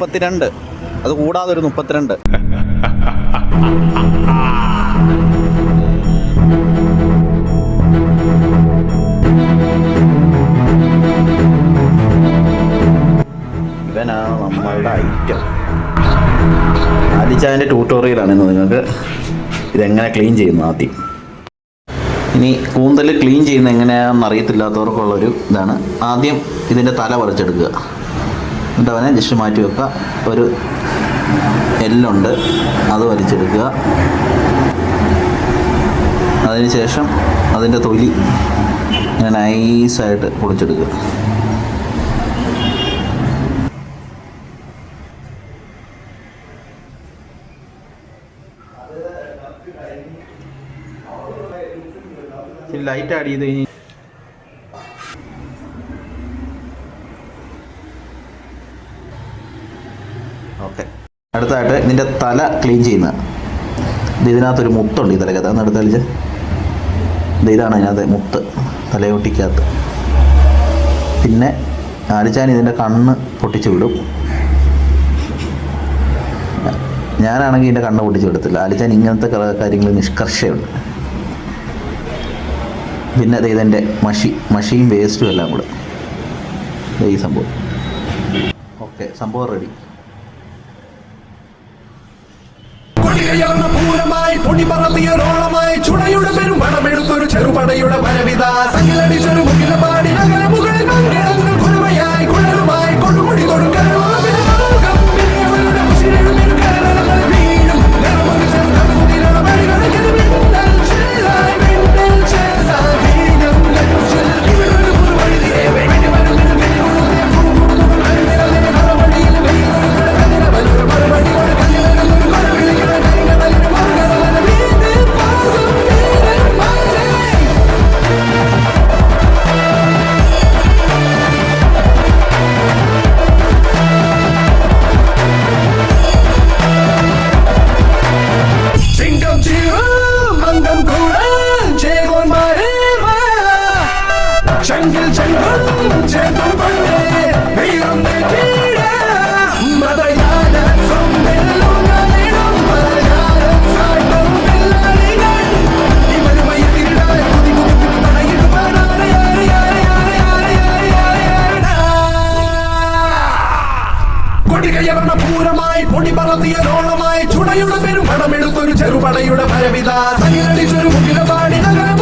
32, അത് കൂടാതെ ഒരു 32. ഇവനാണ് നമ്മളുടെ ഐറ്റം. ആലിച്ചായൻ്റെ ട്യൂട്ടോറിയലാണ് ഇന്ന് നിങ്ങൾക്ക് ഇതെങ്ങനെ ക്ലീൻ ചെയ്യുന്നു. ആദ്യം ഇനി കൂന്തൽ ക്ലീൻ ചെയ്യുന്നത് എങ്ങനെയാണെന്ന് അറിയത്തില്ലാത്തവർക്കുള്ളൊരു ഇതാണ്. ആദ്യം ഇതിൻ്റെ തല പറിച്ചെടുക്കുക, എന്നിട്ട് അവനെ ജസ്റ്റ് മാറ്റി വെക്കുക. ഒരു എല്ലുണ്ട്, അത് വലിച്ചെടുക്കുക. അതിനുശേഷം അതിൻ്റെ തൊലി ഇങ്ങനെ നൈസായിട്ട് പൊളിച്ചെടുക്കുക. ലൈറ്റ് ആഡ് ചെയ്ത് കഴിഞ്ഞ് ഓക്കെ. അടുത്തായിട്ട് ഇതിൻ്റെ തല ക്ലീൻ ചെയ്യുന്നത്. ഇതിനകത്തൊരു മുത്തുണ്ട്, ഈ തലക്കകത്ത് അന്ന് എടുത്ത് കളിച്ച് ഇതാണ് അതിനകത്ത് മുത്ത്, തലയോട്ടിക്കകത്ത്. പിന്നെ ആലിച്ചാൻ ഇതിൻ്റെ കണ്ണ് പൊട്ടിച്ചു വിടും. ഞാനാണെങ്കിൽ ഇതിൻ്റെ കണ്ണ് പൊട്ടിച്ചു വിടത്തില്ല. ആലിച്ചാൻ ഇങ്ങനത്തെ കാര്യങ്ങൾ നിഷ്കർഷയുണ്ട്. പിന്നെ അത് ഇതിൻ്റെ മഷിയും വേസ്റ്റും എല്ലാം കൂടെ ഈ സംഭവം. ഓക്കെ, സംഭവം റെഡി. ചെറുപടയുടെ വരവിത സംഗീതടിച്ചൊരു മുകിലപാടി നഗര മുകളിൽ കുരുമയായി കുഴലുമായി കൊടുമുടി കൊടുക്കാൻ പൂരമായി പൊടി പറത്തിയ ലോളമായി ചുടയുടെ പെരും പണമെടുത്തൊരു ചെറുപടയുടെ ഭരവിത സംഗീതടിച്ചൊരു മുകിലപാടി നഗരം